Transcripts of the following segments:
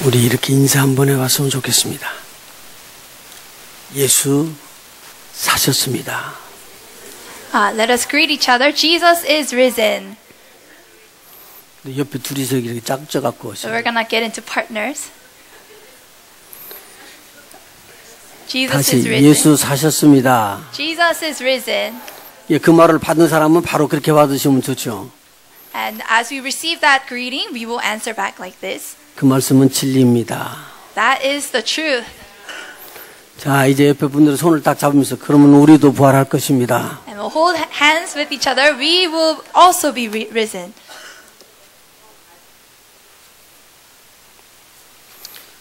우리 이렇게 인사 한번 해봤으면 좋겠습니다. 예수 사셨습니다. Let us greet each other. Jesus is risen. 옆에 둘이서 이렇게 짝져갖고 So we're gonna get into partners. Jesus 다시 is risen. 예수 사셨습니다. Jesus is risen. 예, 그 말을 받은 사람은 바로 그렇게 받으시면 좋죠. And as we receive that greeting, we will answer back like this. 그 말씀은 진리입니다. That is the truth. 자, 이제 옆에 분들은 손을 딱 잡으면서 그러면 우리도 부활할 것입니다. And we'll hold hands with each other. We will also be risen.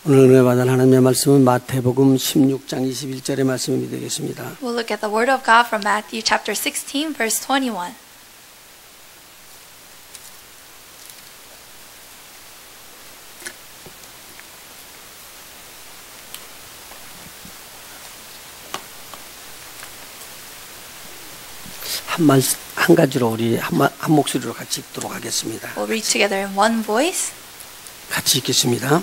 오늘 은혜 받은 하나님의 말씀은 마태복음 16장 21절의 말씀이 되겠습니다. We'll look at the word of God from Matthew chapter 16, verse 21. 한 가지로 우리 한 목소리로 같이 읽도록 하겠습니다. We'll read together in one voice. 같이 읽겠습니다.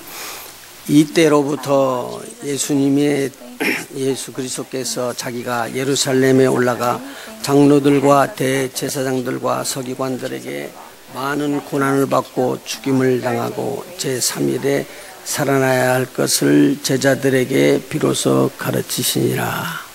이때로부터 예수 그리스도께서 자기가 예루살렘에 올라가 장로들과 대제사장들과 서기관들에게 많은 고난을 받고 죽임을 당하고 제3일에 살아나야 할 것을 제자들에게 비로소 가르치시니라.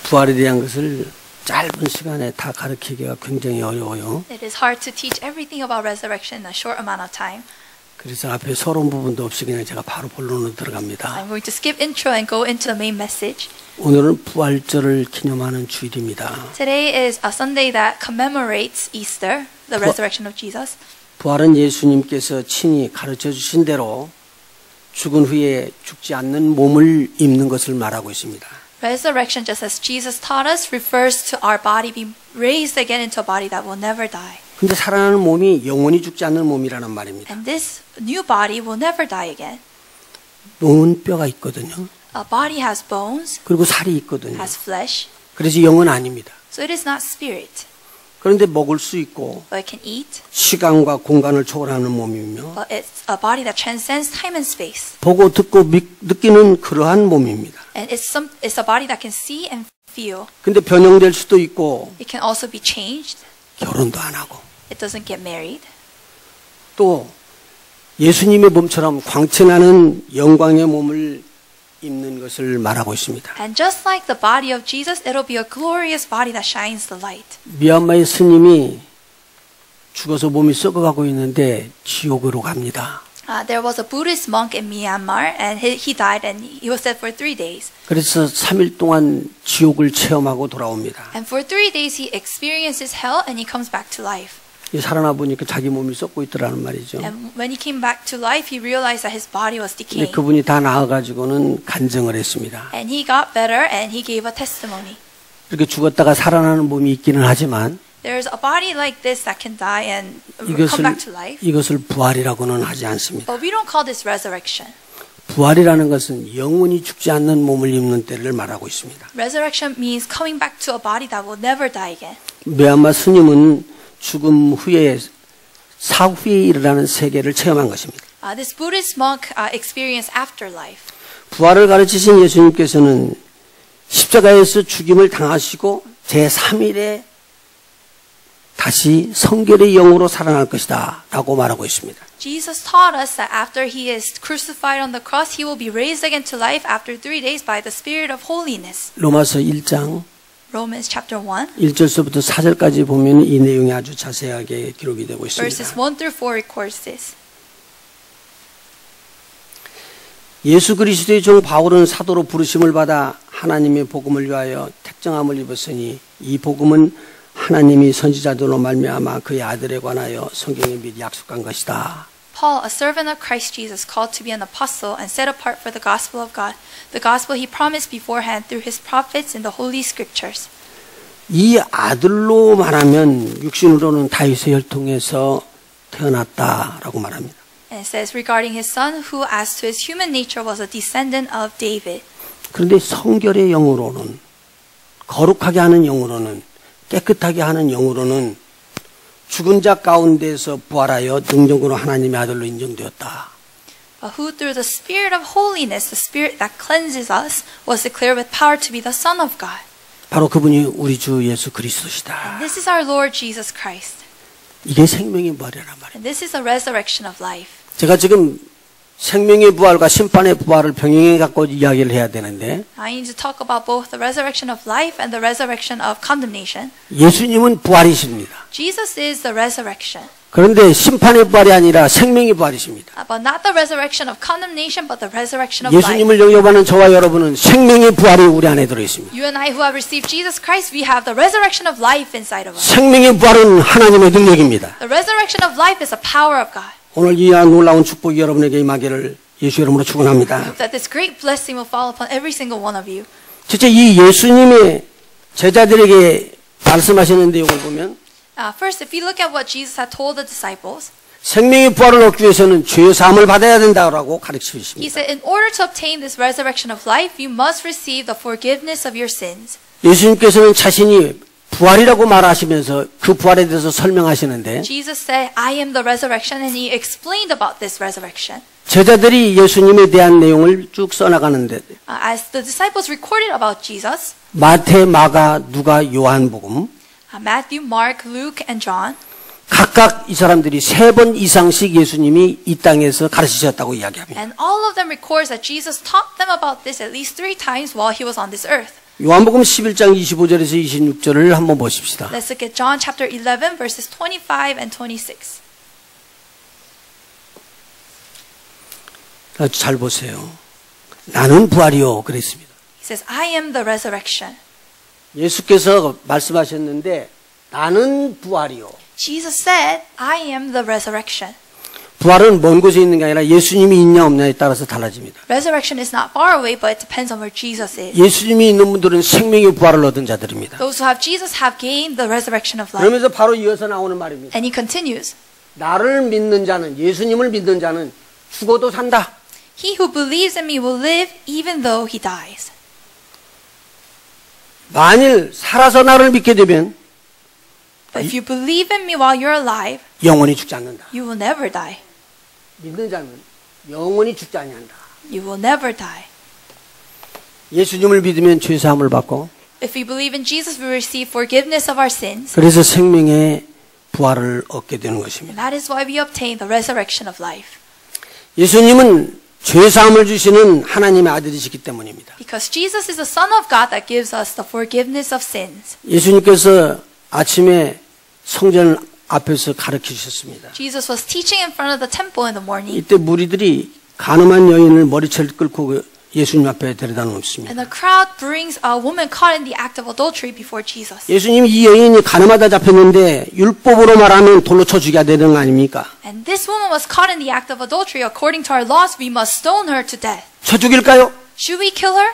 부활에 대한 것을 짧은 시간에 다 가르치기가 굉장히 어려워요. It is hard to teach everything about resurrection in a short amount of time. 그래서 앞에 서론 부분도 없이 그냥 제가 바로 본론으로 들어갑니다. I'm going to skip intro and go into the main message. 오늘은 부활절을 기념하는 주일입니다. Today is a Sunday that commemorates Easter, the resurrection of Jesus. 부활은 예수님께서 친히 가르쳐 주신 대로 죽은 후에 죽지 않는 몸을 입는 것을 말하고 있습니다. Resurrection, just as Jesus taught us, refers to our body being raised again into a body that will never die. 근데 살아나는 몸이 영원히 죽지 않는 몸이라는 말입니다. And this new body will never die again. 몸은 뼈가 있거든요. A body has bones, 그리고 살이 있거든요. has flesh, 그래서 영은 아닙니다. so it is not spirit. 그런데 먹을 수 있고 But it can eat, 시간과 공간을 초월하는 몸이며 but it's a body that transcends time and space. 보고 듣고 느끼는 그러한 몸입니다. And it's a body that can see and feel. 근데 변형될 수도 있고 It can also be changed. 결혼도 안 하고 It doesn't get married. 또 예수님의 몸처럼 광채나는 영광의 몸을 입는 것을 말하고 있습니다. And just like the body of Jesus, it'll be a glorious body that shines the light. 미얀마의 스님이 죽어서 몸이 썩어가고 있는데 지옥으로 갑니다. There was a Buddhist monk in Myanmar, and he died, and he was dead for 3 days. 그래서 3일 동안 지옥을 체험하고 돌아옵니다. And for 3 days, he experiences hell, and he comes back to life. 살아나 보니까 자기 몸이 썩고 있더라는 말이죠. And when he came back to life, he realized that his body was 근데 decaying. 그분이 다 나아가지고는 간증을 했습니다. And he got better, and he gave a testimony. 이렇게 죽었다가 살아나는 몸이 있기는 하지만 There's a body like this that can die and come back to life. 이것을 부활이라고는 하지 않습니다. But we don't call this resurrection. 부활이라는 것은 영원히 죽지 않는 몸을 입는 때를 말하고 있습니다. Resurrection means coming back to a body that will never die again. 미얀마 스님은 죽음 후에 사후에 일어나는 세계를 체험한 것입니다. This Buddhist monk experienced afterlife. 부활을 가르치신 예수님께서는 십자가에서 죽임을 당하시고 제3일에 다시 성결의 영으로 살아날 것이다 라고 말하고 있습니다. Jesus taught us that after he is crucified on the cross, he will be raised again to life after 3 days by the Spirit of holiness. 로마서 1장 Romans chapter 1, 1절서부터 4절까지 보면 이 내용이 아주 자세하게 기록이 되고 verses 있습니다. 1 through 4 records this. 예수 그리스도의 종 바울은 사도로 부르심을 받아 하나님의 복음을 위하여 택정함을 입었으니 이 복음은 하나님이 선지자들로 말미암아 그의 아들에 관하여 성경에 미리 약속한 것이다. Paul, a servant of Christ Jesus, called to be an apostle and set apart for the gospel of God, the gospel he promised beforehand through his prophets in the holy scriptures. 이 아들로 말하면 육신으로는 다윗의 혈통에서 태어났다라고 말합니다. And it says regarding his son, who as to his human nature was a descendant of David. 그런데 성결의 영으로는 거룩하게 하는 영으로는 깨끗하게 하는 영으로는 죽은 자 가운데서 부활하여 능력으로 하나님의 아들로 인정되었다. But who through the Spirit of holiness, the Spirit that cleanses us, was declared with power to be the Son of God. 바로 그분이 우리 주 예수 그리스도시다. This is our Lord Jesus Christ. 이게 생명의 부활이란 말이에요. And this is the resurrection of life. 제가 지금 생명의 부활과 심판의 부활을 병행해 갖고 이야기를 해야 되는데 I need to talk about both the resurrection of life and the resurrection of condemnation. 예수님은 부활이십니다. Jesus is the resurrection. 그런데 심판의 부활이 아니라 생명의 부활이십니다. But not the resurrection of condemnation, but the resurrection of life. 예수님을 영접하는 저와 여러분은 생명의 부활이 우리 안에 들어있습니다. You and I who have received Jesus Christ, we have the resurrection of life inside of us. 생명의 부활은 하나님의 능력입니다. The resurrection of life is the power of God. 오늘 이 놀라운 축복이 여러분에게 임하기를 예수 이름으로 축원합니다. That this great blessing will fall upon every single one of you. 진짜 이 예수님의 제자들에게 말씀하시는 내용을 보면 First, if you look at what Jesus had told the disciples, 생명의 부활을 얻기 위해서는 죄 사함을 받아야 된다고 가르치고 he 있습니다. said, in order to obtain this resurrection of life, you must receive the forgiveness of your sins. 예수님께서는 자신이 부활이라고 말하시면서 그 부활에 대해서 설명하시는데 Jesus said, I am the resurrection, and he explained about this resurrection. 제자들이 예수님에 대한 내용을 쭉 써나가는데 As the disciples recorded about Jesus, 마태, 마가, 누가, 요한복음 Matthew, Mark, Luke, and John, 각각 이 사람들이 3번 이상씩 예수님이 이 땅에서 가르치셨다고 이야기합니다. and all of them records that Jesus taught them about this at least 3 times while he was on this earth. 요한복음 11장 25절에서 26절을 한번 보십시다. Let's look at John chapter 11 verses 25 and 26. 잘 보세요. 나는 부활이요 그랬습니다. He says, I am the resurrection. 예수께서 말씀하셨는데 나는 부활이요. Jesus said, I am the resurrection. 부활은 먼 곳에 있는 게 아니라 예수님이 있냐 없냐에 따라서 달라집니다. Resurrection is not far away, but it depends on where Jesus is. 예수님이 있는 분들은 생명의 부활을 얻은 자들입니다. Those who have Jesus have gained the resurrection of life. 그러면서 바로 이어서 나오는 말입니다. And he continues, 나를 믿는 자는 예수님을 믿는 자는 죽어도 산다. he who believes in me will live even though he dies. 만일 살아서 나를 믿게 되면 But if you believe in me while you're alive, 영원히 죽지 않는다. you will never die. 믿는 자는 영원히 죽지 아니한다. You will never die. 예수님을 믿으면 죄 사함을 받고 If we believe in Jesus, we receive forgiveness of our sins. 그래서 생명의 부활을 얻게 되는 And 것입니다. that is why we obtain the resurrection of life. 예수님은 죄 사함을 주시는 하나님의 아들이시기 때문입니다. Because Jesus is the Son of God that gives us the forgiveness of sins. 예수님께서 아침에 성전 앞에서 가르쳐 주셨습니다. Jesus was teaching in front of the temple in the morning. 이때 무리들이 가늠한 여인을 머리채를 끌고 예수님 앞에 데려다 놓습니다. And the crowd brings a woman caught in the act of adultery before Jesus. 예수님 이 여인이 가늠하다 잡혔는데 율법으로 말하면 돌로 쳐 죽여야 되는 거 아닙니까? And this woman was caught in the act of adultery. According to our laws, we must stone her to death. 쳐 죽일까요? Should we kill her?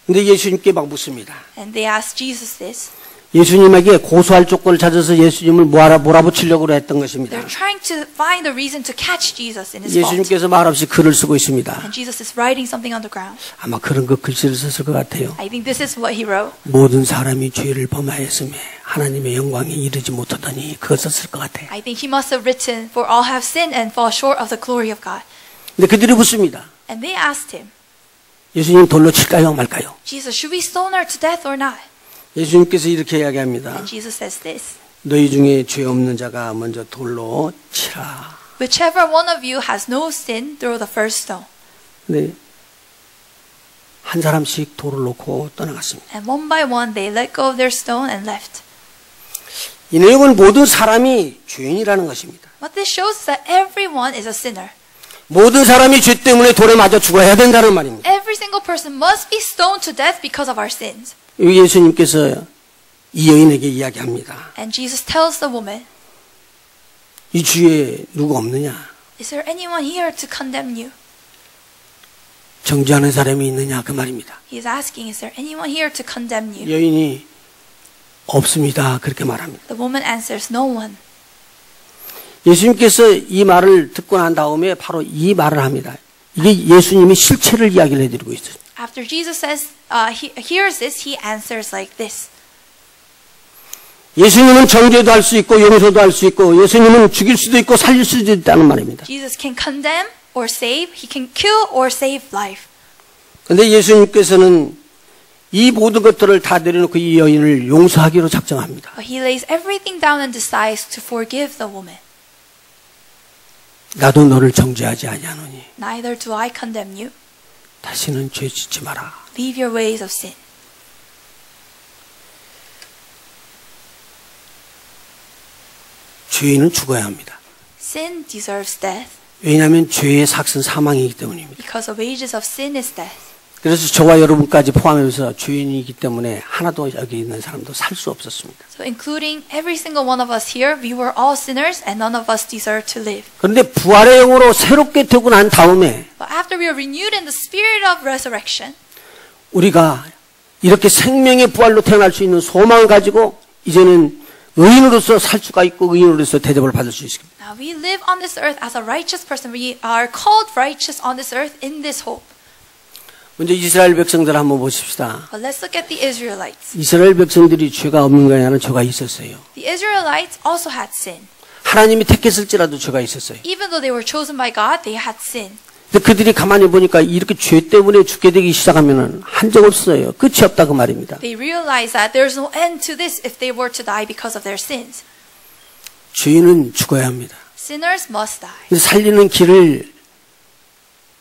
근데 예수님께 막 묻습니다. And they asked Jesus this. 예수님에게 고소할 조건을 찾아서 예수님을 몰아붙이려고 했던 것입니다. They're trying to find a reason to catch Jesus in his fault. 예수님께서 말없이 글을 쓰고 있습니다. And Jesus is writing something on the ground. 아마 그런 거 글씨를 썼을 것 같아요. I think this is what he wrote. 모든 사람이 죄를 범하였음에 하나님의 영광에 이르지 못하더니 그거 썼을 것 같아요. I think he must have written, for all have sinned and fall short of the glory of God. 근데 그들이 묻습니다. And they asked him, 예수님 돌로 칠까요 말까요? Jesus, should we stone her to death or not? 예수님께서 이렇게 이야기합니다. And Jesus says this, 너희 중에 죄 없는 자가 먼저 돌로 치라. whichever one of you has no sin, throw the first stone. 근데 한 사람씩 돌을 놓고 떠나갔습니다. And one by one they let go of their stone and left. 이 내용은 모든 사람이 죄인이라는 것입니다. What this shows is that everyone is a sinner. 모든 사람이 죄 때문에 돌에 맞아 죽어야 된다는 말입니다. Every single person must be stoned to death because of our sins. 여기 예수님께서 이 여인에게 이야기합니다. And Jesus tells the woman, 이 주위에 누가 없느냐? is there anyone here to condemn you? 정죄하는 사람이 있느냐? 그 말입니다. He is asking, is there anyone here to condemn you? 여인이 없습니다. 그렇게 말합니다. The woman answers, no one. 예수님께서 이 말을 듣고 난 다음에 바로 이 말을 합니다. 이게 예수님이 실체를 이야기를 해드리고 있어요. After Jesus says, he hears this, he answers like this. 예수님은 정죄도 할 수 있고 용서도 할 수 있고 예수님은 죽일 수도 있고 살릴 수도 있다는 말입니다. Jesus can condemn or save. He can kill or save life. 그런데 예수님께서는 이 모든 것들을 다 내려놓고 이 여인을 용서하기로 작정합니다. But he lays everything down and decides to forgive the woman. 나도 너를 정죄하지 아니하노니 Neither do I condemn you. 다시는 죄 짓지 마라. Leave your ways of sin. 죄인은 죽어야 합니다. Sin deserves death 왜냐하면 죄의 삭은 사망이기 때문입니다. because the wages of sin is death. 그래서 저와 여러분까지 포함해서 죄인이기 때문에 하나도 여기 있는 사람도 살 수 없었습니다. So including every single one of us here, we were all sinners and none of us deserve to live. 그런데 부활의 영으로 새롭게 되고 난 다음에 But after we are renewed in the spirit of resurrection, 우리가 이렇게 생명의 부활로 태어날 수 있는 소망을 가지고 이제는 의인으로서 살 수가 있고 의인으로서 대접을 받을 수 있습니다. now we live on this earth as a righteous person. We are called righteous on this earth in this hope. 먼저 이스라엘 백성들 한번 보십시다. But let's look at the Israelites. 이스라엘 백성들이 죄가 없는 게 아니라 죄가 있었어요. The Israelites also had sin. 하나님이 택했을지라도 죄가 있었어요. Even though they were chosen by God, they had sin. 근데 그들이 가만히 보니까 이렇게 죄 때문에 죽게 되기 시작하면은 한적 없어요. 끝이 없다 그 말입니다. They realized that there's no end to this if they were to die because of their sins. 죄인은 죽어야 합니다. Sinners must die. 그래서 살리는 길을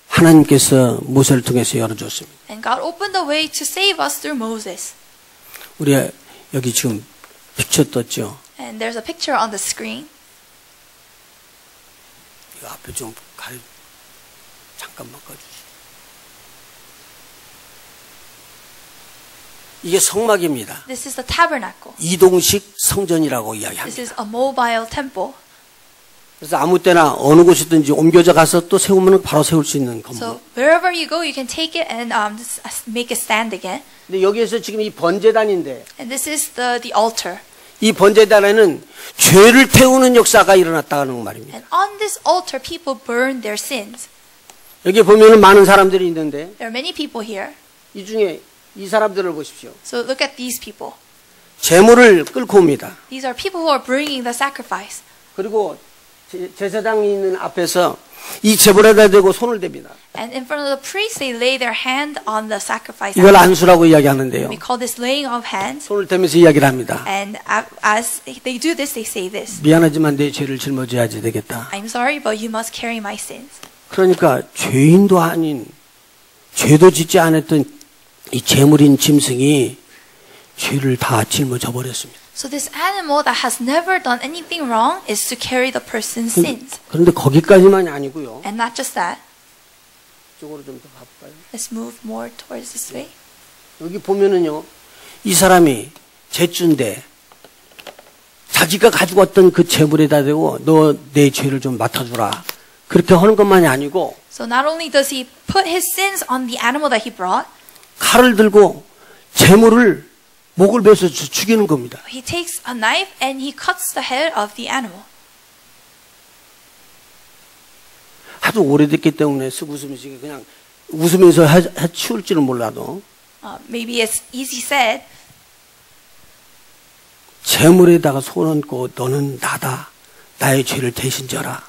하나님께서 모세를 통해서 열어줬습니다. And God opened the way to save us through Moses. 우리 여기 지금 픽처 떴죠. And there's a picture on the screen. 이 앞에 좀 잠깐만 꺼주시죠. 이게 성막입니다. This is the tabernacle. 이동식 성전이라고 This 이야기합니다. is a mobile temple. 그래서 아무 때나 어느 곳이든지 옮겨져 가서 또 세우면 바로 세울 수 있는 건물. So wherever you go, you can take it and make it stand again. 근데 여기에서 지금 이 번제단인데 And this is the altar. 이 번제단에는 죄를 태우는 역사가 일어났다는 말입니다. And on this altar, people burn their sins. 여기 보면은 많은 사람들이 있는데 There are many people here. 이 중에 이 사람들을 보십시오. So look at these people. 제물을 끌고 옵니다. These are people who are bringing the sacrifice. 그리고 제사장이 있는 앞에서 이 제물에다 대고 손을 댑니다. And in front of the priest, they lay their hand on the sacrifice. 이걸 안수라고 이야기하는데요. We call this laying of hands. 손을 대면서 이야기를 합니다. And as they do this, they say this. 미안하지만 내 죄를 짊어져야지 되겠다. I'm sorry, but you must carry my sins. 그러니까 죄인도 아닌 죄도 짓지 않았던 이 제물인 짐승이 죄를 다 짊어져 버렸습니다. So this animal that has never done anything wrong is to carry the person's sins. 그런데 거기까지만이 아니고요. And not just that. 이쪽으로 좀 더 가볼까요? Let's move more towards this way. 여기 보면은요, 이 사람이 제주인데 자기가 가지고 왔던 그 제물에다 대고 너 내 죄를 좀 맡아주라. 그렇게 하는 것만이 아니고 So not only does he put his sins on the animal that he brought, 칼을 들고 제물을 목을 베서 죽이는 겁니다. he takes a knife and he cuts the head of the animal. 하도 오래됐기 때문에 쓱 웃으면서 그냥 웃으면서 치울지는 몰라도 Maybe it's easy said, 제물에다가 손 얹고 너는 나다. 나의 죄를 대신 져라.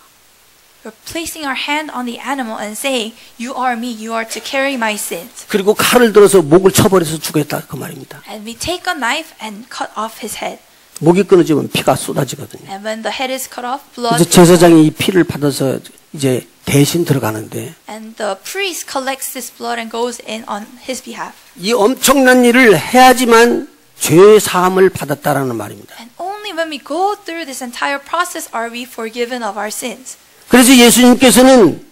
we're placing our hand on the animal and saying, you are me, you are to carry my sins. 그리고 칼을 들어서 목을 쳐버려서 죽였다 그 말입니다. And we take a knife and cut off his head. 목이 끊어지면 피가 쏟아지거든요. And when the head is cut off, blood 그래서 제사장이 이 피를 받아서 이제 대신 들어가는데 and the priest collects this blood and goes in on his behalf. 이 엄청난 일을 해야지만 죄 사함을 받았다라는 말입니다. And only when we go through this entire process are we forgiven of our sins. 그래서 예수님께서는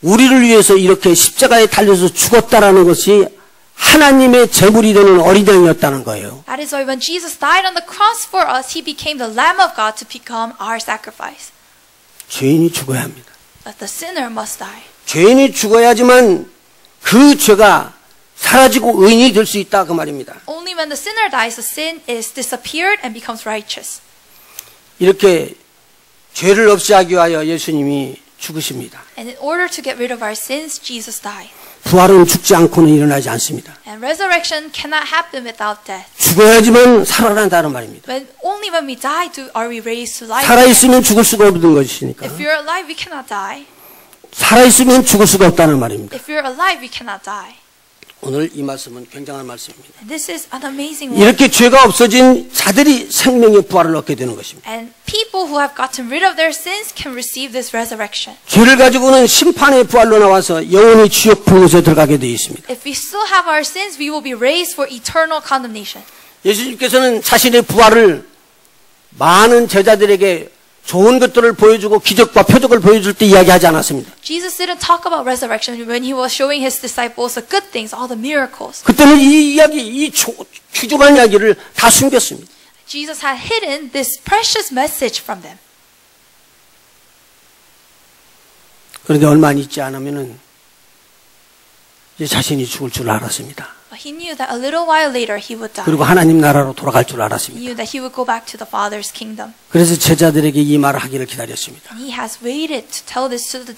우리를 위해서 이렇게 십자가에 달려서 죽었다라는 것이 하나님의 제물이 되는 어린 양이었다는 거예요. That is why when Jesus died on the cross for us, he became the Lamb of God to become our sacrifice. 죄인이 죽어야 합니다. But the sinner must die. 죄인이 죽어야지만 그 죄가 사라지고 의인이 될 수 있다 그 말입니다. Only when the sinner dies, the sin is disappeared and becomes righteous. 이렇게 죄를 없이 하기 위하여 예수님이 죽으십니다. And in order to get rid of our sins, Jesus died. 부활은 죽지 않고는 일어나지 않습니다. And resurrection cannot happen without death. 죽어야지만 살아난다는 말입니다. Only when we die are we raised to life. 살아있으면 죽을 수가 없는 것이니까. If you're alive, we cannot die. 살아있으면 죽을 수가 없다는 말입니다. If you're alive, we cannot die. 오늘 이 말씀은 굉장한 말씀입니다. And this is an amazing word. 이렇게 죄가 없어진 자들이 생명의 부활을 얻게 되는 것입니다. And people who have gotten rid of their sins can receive this resurrection. 죄를 가지고는 심판의 부활로 나와서 영원히 지옥 불못에 들어가게 되어 있습니다. If we still have our sins, we will be raised for eternal condemnation. 예수님께서는 자신의 부활을 많은 제자들에게 좋은 것들을 보여주고 기적과 표적을 보여줄 때 이야기하지 않았습니다. Jesus didn't talk about resurrection when he was showing his disciples the good things, all the miracles. 그때는 이 이야기, 이 귀중한 이야기를 다 숨겼습니다. Jesus had hidden this precious message from them. 그런데 얼마 있지 않으면은 이제 자신이 죽을 줄 알았습니다. But he knew that a little while later he would die. 그리고 하나님 나라로 돌아갈 줄 He 알았습니다. knew that he would go back to the Father's kingdom. 그래서 제자들에게 이 말을 하기를 기다렸습니다. And he has waited to tell this to the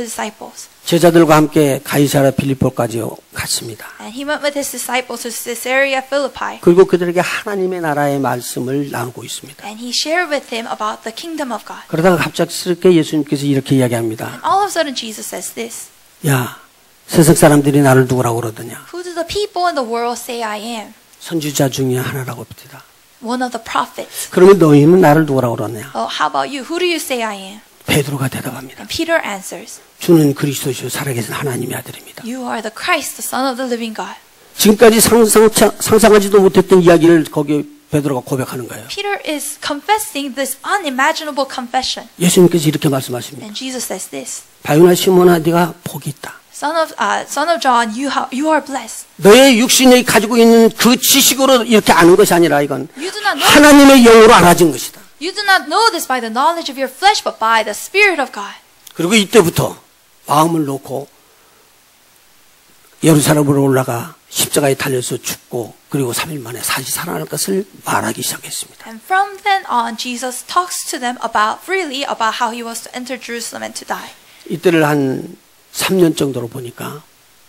disciples. 제자들과 함께 가이사랴 빌립보까지 갔습니다. And he went with his disciples to Caesarea Philippi. 그리고 그들에게 하나님의 나라의 말씀을 나누고 있습니다. And he shared with him about the kingdom of God. 그러다가 갑작스럽게 예수님께서 이렇게 이야기합니다. And all of a sudden Jesus says this. 야, 세상 사람들이 나를 누구라고 그러더냐? Who do the people in the world say I am? 선지자 중에 하나라고 봅니다. One of the prophets. 그러면 너희는 나를 누구라고 그러냐? Oh, how about you? Who do you say I am? 베드로가 대답합니다. And Peter answers, 주는 그리스도시요 살아계신 하나님의 아들입니다. You are the Christ, the Son of the living God. 지금까지 상상하지도 못했던 이야기를 거기에 베드로가 고백하는 거예요. Peter is confessing this unimaginable confession. 예수님께서 이렇게 말씀하십니다. And Jesus says this, 바요나 시몬아 네가 복이 있다. Son of John, you are blessed. 너의 육신이 가지고 있는 그 지식으로 이렇게 아는 것이 아니라 이건 You do not know. 하나님의 영으로 알아진 것이다. You do not know this by the knowledge of your flesh, but by the Spirit of God. 그리고 이때부터 마음을 놓고 예루살렘으로 올라가 십자가에 달려서 죽고 그리고 3일 만에 다시 살아날 것을 말하기 시작했습니다. And from then on, Jesus talks to them freely about how he was to enter Jerusalem and to die. 이때를 한 3년 정도로 보니까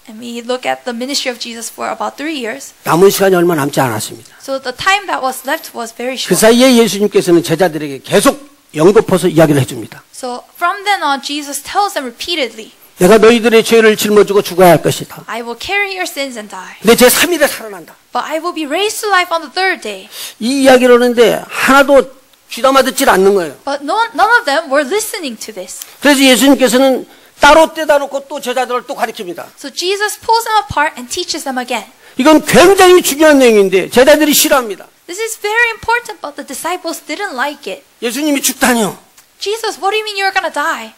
And we look at the ministry of Jesus for about 3 years. 남은 시간이 얼마 남지 않았습니다. So the time that was left was very 그 short. 사이에 예수님께서는 제자들에게 계속 연거퍼서 이야기를 해줍니다. So from then on, Jesus tells them repeatedly, 내가 너희들의 죄를 짊어지고 죽어야 할 것이다. I will carry your sins and die. 근데 제 3일에 살아난다. But I will be raised to life on the third day. 이 이야기를 하는데 하나도 귀담아 듣질 않는 거예요. But none of them were listening to this. 그래서 예수님께서는 따로 떼다 놓고 또 제자들을 또 가르칩니다. So Jesus pulls them apart and teaches them again. 이건 굉장히 중요한 내용인데 제자들이 싫어합니다. This is very important, but the disciples didn't like it. 예수님이 죽다니요. Jesus, what do you mean you're going to die?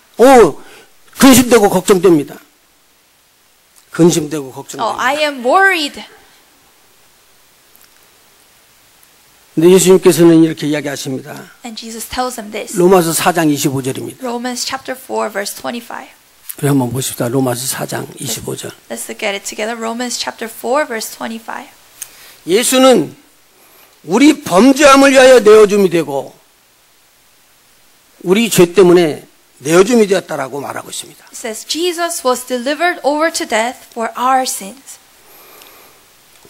근심되고 걱정됩니다. 근심되고 걱정됩니다. I am worried. 근데 예수님께서는 이렇게 이야기하십니다. And Jesus tells them this. 로마서 4장 25절입니다. Romans chapter 4 verse 25. 우리 한번 보십시다. 로마서 4장 25절. Let's look at it together. Romans chapter 4 verse 25. 예수는 우리 범죄함을 위하여 내어줌이 되고 우리 죄 때문에 내어줌이 되었다라고 말하고 있습니다. It says Jesus was delivered over to death for our sins.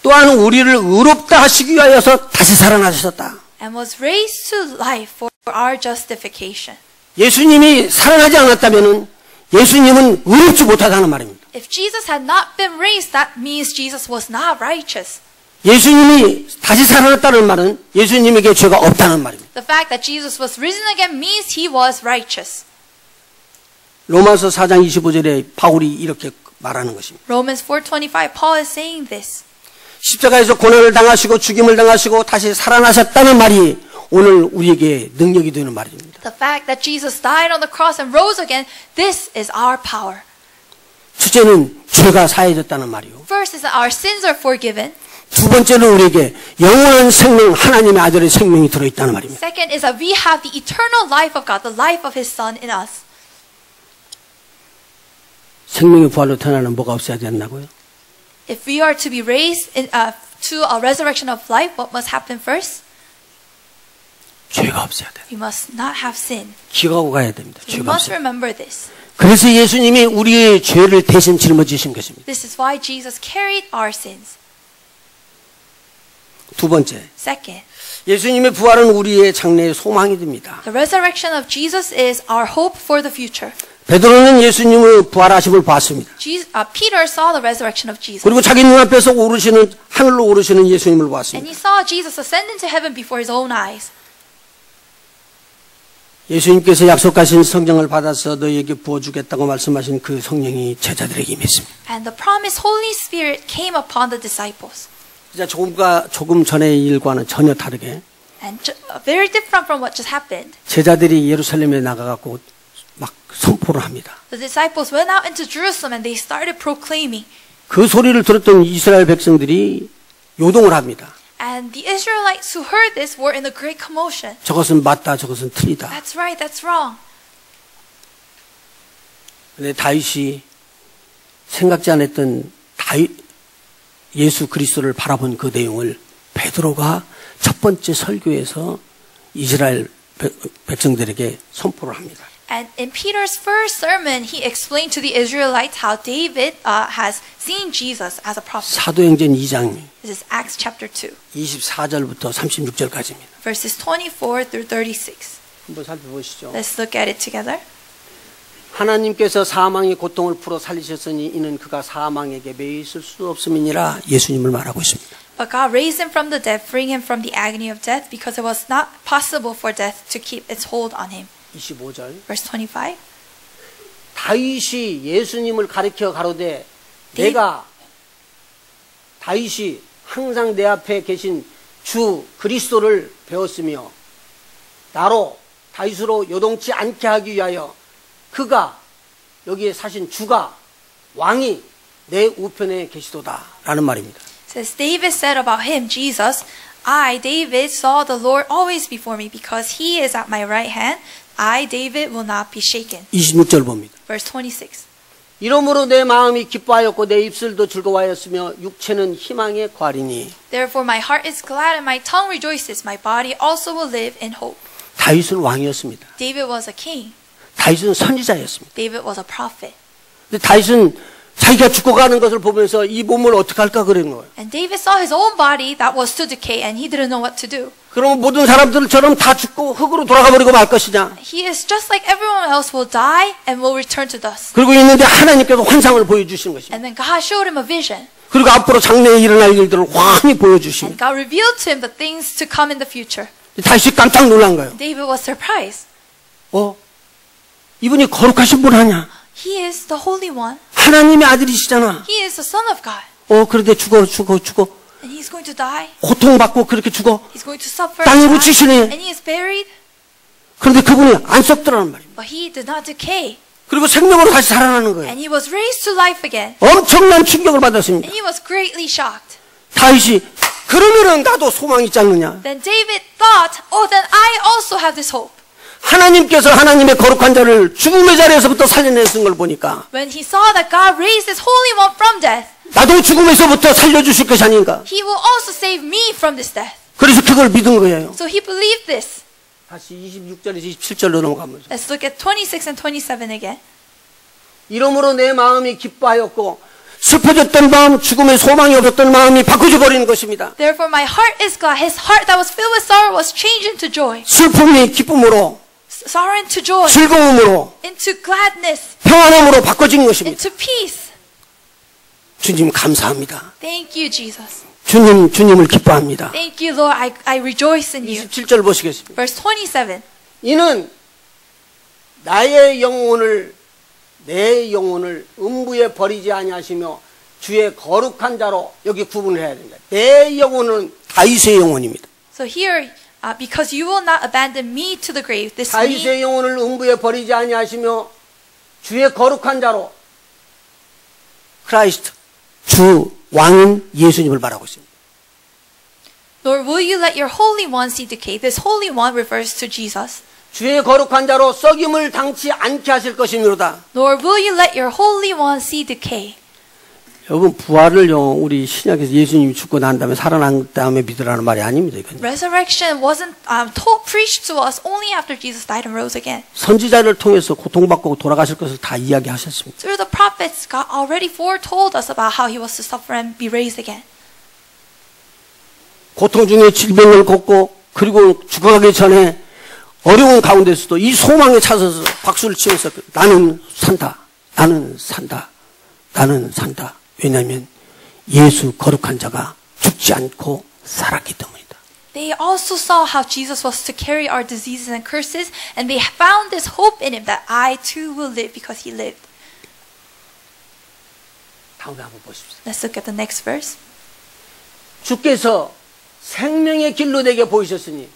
또한 우리를 의롭다 하시기 위하여서 다시 살아나셨다. And was raised to life for our justification. 예수님이 살아나지 않았다면은 예수님은 의롭지 못하다는 말입니다. If Jesus had not been raised, that means Jesus was not righteous. 예수님이 다시 살아났다는 말은 예수님에게 죄가 없다는 말입니다. The fact that Jesus was risen again means he was righteous. 로마서 4장 25절에 바울이 이렇게 말하는 것입니다. Romans 4:25, Paul is saying this. 십자가에서 고난을 당하시고 죽임을 당하시고 다시 살아나셨다는 말이 오늘 우리에게 능력이 되는 말입니다. The fact that Jesus died on the cross and rose again, this is our power. 첫째는 죄가 사해졌다는 말이요. First is that our sins are forgiven. 두 번째는 우리에게 영원한 생명, 하나님의 아들의 생명이 들어있다는 말입니다. Second is that we have the eternal life of God, the life of His Son in us. 생명의 부활로 태어나는 뭐가 없어야 된다고요? If we are to be raised to a resurrection of life, what must happen first? 죄가 없어야 돼. We must not have sin. 기억하고 가야 됩니다. We 죄가 must 없어야 돼. remember this. 그래서 예수님이 우리의 죄를 대신 짊어지신 것입니다. This is why Jesus carried our sins. 두 번째, Second, 예수님의 부활은 우리의 장래의 소망이 됩니다. the resurrection of Jesus is our hope for the future. 베드로는 예수님의 부활하심을 봤습니다. Peter saw the resurrection of Jesus. 그리고 자기 눈앞에서 하늘로 오르시는 예수님을 And 봤습니다. he saw Jesus ascend into heaven before his own eyes. 예수님께서 약속하신 성령을 받아서 너희에게 부어주겠다고 말씀하신 그 성령이 제자들에게 임했습니다. And the promised Holy Spirit came upon the disciples. 진짜 조금 전의 일과는 전혀 다르게 And very different from what just happened. 제자들이 예루살렘에 나가갖고 막 선포를 합니다. The disciples went out into Jerusalem and they started proclaiming. 그 소리를 들었던 이스라엘 백성들이 요동을 합니다. And the Israelites who heard this were in a great commotion. 저것은 맞다, 저것은 틀리다. That's right, that's wrong. 근데 다윗이 생각지 않았던 예수 그리스도를 바라본 그 내용을 베드로가 첫 번째 설교에서 이스라엘 백성들에게 선포를 합니다. And in Peter's first sermon, he explained to the Israelites how David has seen Jesus as a prophet. 사도행전 2장 This is Acts chapter 2, 24절부터 36절까지입니다. verses 24 through 36. 한번 살펴보시죠. Let's look at it together. 하나님께서 사망의 고통을 풀어 살리셨으니 이는 그가 사망에게 매여 있을 수 없음이니라 예수님을 말하고 있습니다. But God raised him from the dead, freeing him from the agony of death, because it was not possible for death to keep its hold on him. 25절 Verse 25. 다윗이 예수님을 가리켜 가로되 내가 다윗이 항상 내 앞에 계신 주 그리스도를 배웠으며 나로 다윗으로 요동치 않게 하기 위하여 그가 여기에 사신 주가 왕이 내 우편에 계시도다 라는 말입니다. Says David said about him, Jesus, I, David, saw the Lord always before me, because he is at my right hand. I, David, will not be shaken. 26절 봅니다. Verse 26. 이러므로 내 마음이 기뻐하였고 내 입술도 즐거워하였으며 육체는 희망에 과리니 Therefore my heart is glad and my tongue rejoices. My body also will live in hope. 다윗은 왕이었습니다. David was a king. 다윗은 선지자였습니다. David was a prophet. 근데 다윗은 자기가 죽어가는 것을 보면서 이 몸을 어떻게 할까 그런 거예요. And David saw his own body that was to decay and he didn't know what to do. 그러면 모든 사람들처럼 다 죽고 흙으로 돌아가 버리고 말 것이냐. He is just like everyone else, will die and will return to dust. 그리고 있는데 하나님께서 환상을 보여주신 것입니다. And then God showed him a vision. 그리고 앞으로 장래에 일어날 일들을 환히 And 보여주십니다. God revealed to him the things to come in the future. 다윗이 깜짝 놀란 거예요. David was surprised. 이분이 거룩하신 분 아니야. He is the Holy One. 하나님의 아들이시잖아. He is the Son of God. 그런데 죽어. And he's going to die. 고통받고 그렇게 죽어. He's going to suffer. 땅에 die, 묻히시네. and he is buried. 그런데 그분이 안 썩더라는 말입니다. But he did not decay. 그리고 생명으로 다시 살아나는 거예요. And he was raised to life again. 엄청난 충격을 받았습니다. And he was greatly shocked. 다윗이 그러면은 나도 소망이 있지 않느냐. Then David thought, then I also have this hope. 하나님께서 하나님의 거룩한 자를 죽음의 자리에서부터 살려내신 걸 보니까 When he saw that God raised his Holy One from death, 나도 죽음에서부터 살려주실 것이 아닌가. he will also save me from this death. 그래서 그걸 믿은 거예요. So he believed this. 다시 26절에서 27절로 넘어가면 Let's look at 26 and 27 again. 이러므로 내 마음이 기뻐하였고 슬퍼졌던 마음, 죽음의 소망이 없었던 마음이 바꿔져 버리는 것입니다. Therefore my heart is glad. His heart that was filled with sorrow was changed into joy. 슬픔이 기쁨으로, Sorrow into joy. 즐거움으로, Into gladness. 평안함으로 바꿔진 것입니다. Into peace. 주님 감사합니다. Thank you, Jesus. 주님을 기뻐합니다. Thank you, Lord. I rejoice in you. 27절 보시겠습니다. Verse 27. 이는 내 영혼을 음부에 버리지 아니하시며 주의 거룩한 자로 여기 구분을 해야 됩니다. 내 영혼은 다윗의 영혼입니다. So here, because you will not abandon me to the grave, this 다윗의 me, 영혼을 음부에 버리지 아니하시며 주의 거룩한 자로 크라이스트 주 왕인 예수님을 말하고 있습니다. Nor will you let your Holy One see decay. This Holy One refers to Jesus. 주의 거룩한 자로 썩임을 당치 않게 하실 것이므로다. Nor will you let your Holy One see decay. 여러분 부활을요 우리 신약에서 예수님이 죽고 난 다음에 살아난 다음에 믿으라는 말이 아닙니다. 이건. Resurrection wasn't preached to us only after Jesus died and rose again. 선지자를 통해서 고통받고 돌아가실 것을 다 이야기하셨습니다. Through the prophets, God already foretold us about how he was to suffer and be raised again. 고통 중에 질병을 겪고 그리고 죽어가기 전에 어려운 가운데서도 이 소망에 차서서 박수를 치면서 나는 산다. 나는 산다. 나는 산다. 왜냐하면 예수 거룩한 자가 죽지 않고 살았기 때문이다. They also saw how Jesus was to carry our diseases and curses, and they found this hope in him that I too will live because he lived. 다음에 한번 보십시오. Let's look at the next verse. 주께서 생명의 길로 내게 보이셨으니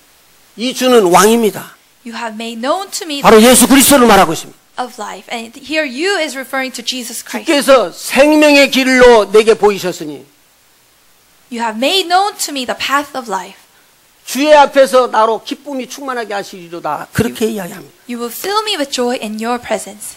이 주는 왕입니다. You have made known to me 바로 예수 그리스도를 말하고 있습니다. of life. And here you is referring to Jesus Christ. 주께서 생명의 길로 내게 보이셨으니 You have made known to me the path of life. 주의 앞에서 나로 기쁨이 충만하게 하시리로다. 그렇게 이야기합니다. You will fill me with joy in your presence.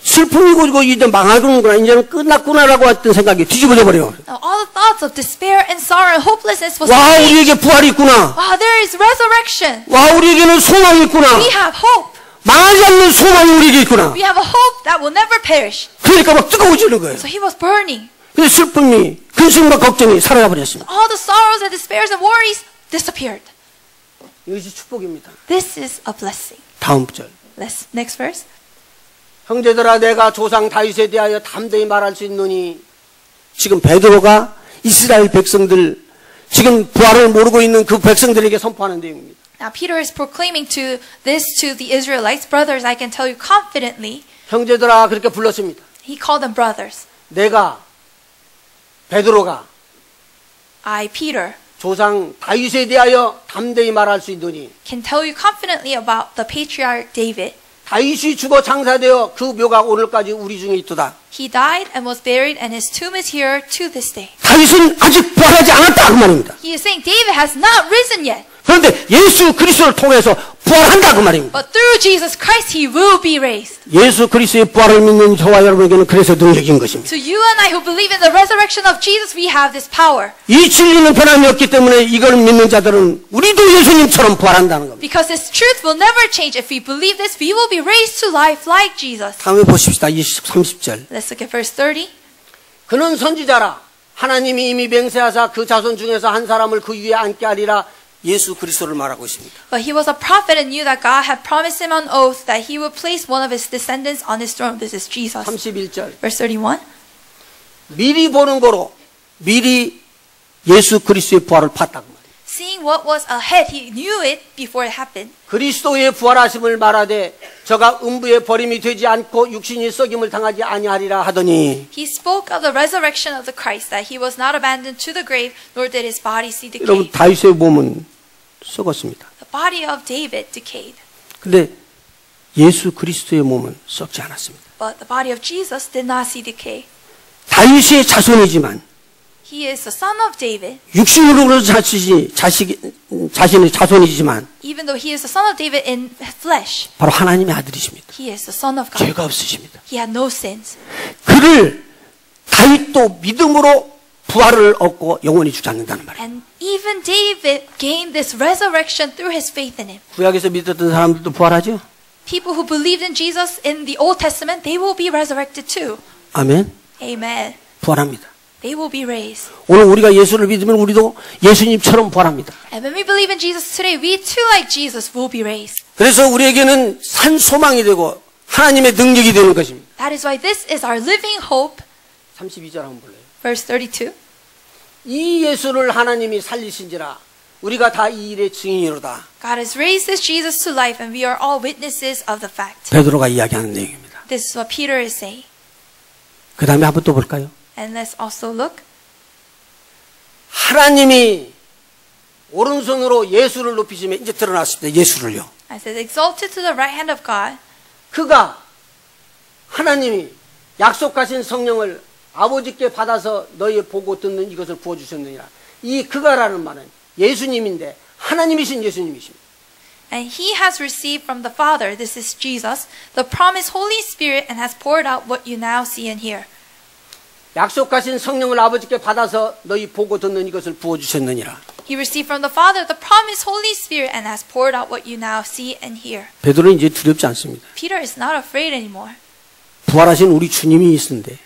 슬픔이고 이제 망하는구나. 이제는 끝났구나라고 했던 생각이 뒤집어져 버려요. Now all the thoughts of despair and sorrow and hopelessness was 와 changed. 우리에게 부활이 있구나. Wow, there is resurrection. 와 우리에게는 소망이 있구나. We have hope. 망하지 않는 소망이 우리에게 있구나. We have a hope that will never perish. 그러니까 막 뜨거워지는 거예요. So he was burning. 그래서 슬픔이 근심과 걱정이 사라져 버렸습니다. All the sorrows and despairs and worries disappeared. 이것이 축복입니다. This is a blessing. 다음 절. Next verse. 형제들아 내가 조상 다윗에 대하여 담대히 말할 수 있느니 지금 베드로가 이스라엘 백성들 지금 부활을 모르고 있는 그 백성들에게 선포하는 내용입니다. Now Peter is proclaiming to the Israelites, brothers, I can tell you confidently. 형제들아 그렇게 불렀습니다. He called them brothers. 내가 베드로가 I, Peter, 조상 다윗에 대하여 담대히 말할 수 있느니 can tell you confidently about the patriarch David. 다윗이 죽어 장사되어 그 묘가 오늘까지 우리 중에 있도다. He died and was buried, and his tomb is here to this day. 다윗은 아직 부활하지 않았다 그 말입니다. He is saying David has not risen yet. 그런데 예수 그리스도를 통해서 부활한다 그 말입니다. But through Jesus Christ, he will be raised. 예수 그리스도의 부활을 믿는 저와 여러분에게는 그래서 능력인 것입니다. To you and I who believe in the resurrection of Jesus, we have this power. 이 진리는 변함이 없기 때문에 이걸 믿는 자들은 우리도 예수님처럼 부활한다는 겁니다. Because this truth will never change. If we believe this, we will be raised to life like Jesus. 다음에 보십시다. 30절. Let's look at verse 30. 그는 선지자라 하나님이 이미 맹세하사 그 자손 중에서 한 사람을 그 위에 앉게 하리라. 예수 그리스도를 말하고 있습니다. But he was a prophet and knew that God had promised him on oath that he would place one of his descendants on his throne. This is Jesus. 31절. Verse 31. 미리 보는 거로 미리 예수 그리스도의 부활을 봤다고 말이에요. Seeing what was ahead, he knew it before it happened. 그리스도의 부활하심을 말하되 저가 음부에 버림이 되지 않고 육신이 썩임을 당하지 아니하리라 하더니 He spoke of the resurrection of the Christ, that he was not abandoned to the grave, nor did his body see 여러분 decay. 다윗의 몸은 썩었습니다. The body of David decayed, 근데 예수 그리스도의 몸은 썩지 않았습니다. but the body of Jesus did not see decay. 다윗의 자손이지만 He is the son of David. 육신으로 자신의 자손이지만 Even though he is the son of David in flesh, 바로 하나님의 아들이십니다. he is the son of God. 죄가 없으십니다. He had no sins. 그를 다윗도 믿음으로 부활을 얻고 영원히 죽지 않는다는 말이에요. And even David gained this resurrection through his faith in him. 구약에서 믿었던 사람들도 부활하죠? People who believed in Jesus in the Old Testament, they will be resurrected too. 아멘. Amen. 부활합니다. They will be raised. 오늘 우리가 예수를 믿으면 우리도 예수님처럼 부활합니다. And when we believe in Jesus today, we too, like Jesus, will be raised. 그래서 우리에게는 산 소망이 되고 하나님의 능력이 되는 것입니다. That is why this is our living hope. 32절 한번 볼래요. Verse 32. 이 예수를 하나님이 살리신지라 우리가 다 이 일의 증인이로다. God has raised this Jesus to life, and we are all witnesses of the fact. 베드로가 이야기하는 내용입니다. This is what Peter is saying. 그 다음에 한번 또 볼까요? And let's also look. 하나님이 오른손으로 예수를 높이시면 이제 드러났습니다. 예수를요. I said, exalted to the right hand of God. 그가 하나님이 약속하신 성령을 아버지께 받아서 너희 보고 듣는 이것을 부어주셨느니라. 이 그가라는 말은 예수님인데 하나님이신 예수님이십니다. And he has received from the Father, this is Jesus, the promised Holy Spirit, and has poured out what you now see and hear. 약속하신 성령을 아버지께 받아서 너희 보고 듣는 이것을 부어주셨느니라. He received from the Father the promised Holy Spirit and has poured out what you now see and hear. 베드로는 이제 두렵지 않습니다. Peter is not afraid anymore. 부활하신 우리 주님이 있는데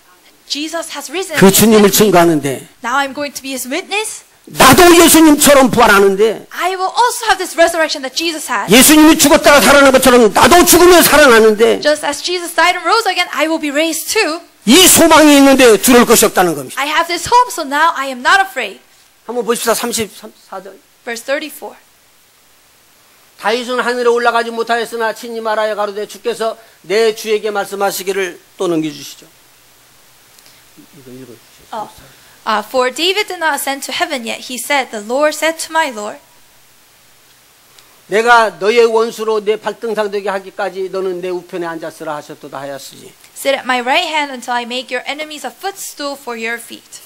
Jesus has risen. 그 주님을 증거하는데 Now I'm going to be his witness. 나도 예수님처럼 부활하는데 I will also have this resurrection that Jesus had. 예수님이 죽었다가 살아난 것처럼 나도 죽으면 살아나는데 Just as Jesus died and rose again, I will be raised too. 이 소망이 있는데 두려울 것이 없다는 겁니다. I have this hope, so now I am not afraid. 한번 보십시다. 34절. Verse 34. 다윗은 하늘에 올라가지 못하였으나 친히 말하여 가로되 주께서 내 주에게 말씀하시기를 또 넘겨주시죠. 이거 읽어주시죠. For David did not ascend to heaven, yet he said, The Lord said to my Lord, 내가 너의 원수로 내 발등상 되게 하기까지 너는 내 우편에 앉았으라 하셨도다 하였으니. Sit at my right hand until I make your enemies a footstool for your feet.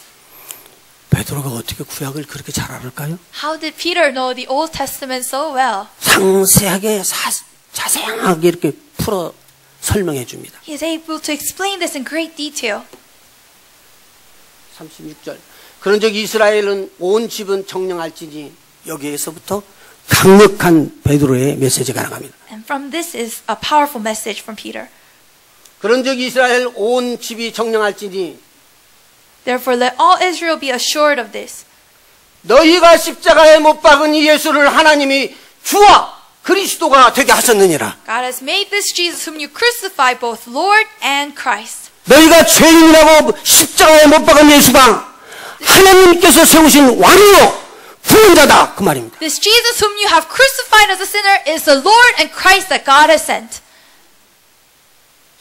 베드로가 어떻게 구약을 그렇게 잘 알을까요? How did Peter know the Old Testament so well? 상세하게 자세하게 이렇게 풀어 설명해 줍니다. He is able to explain this in great detail. 36절. 그런즉 이스라엘은 온 집은 정령할지니 여기에서부터 강력한 베드로의 메시지가 나갑니다. And from this is a powerful message from Peter. 그런즉 이스라엘 온 집이 정령할지니 Therefore let all Israel be assured of this. 너희가 십자가에 못 박은 이 예수를 하나님이 주와 그리스도가 되게 하셨느니라. God has made this Jesus whom you crucified both Lord and Christ. 너희가 죄인이라고 십자가에 못 박은 예수가 하나님께서 세우신 왕이요 구원자다 그 말입니다. This Jesus whom you have crucified as a sinner is the Lord and Christ that God has sent.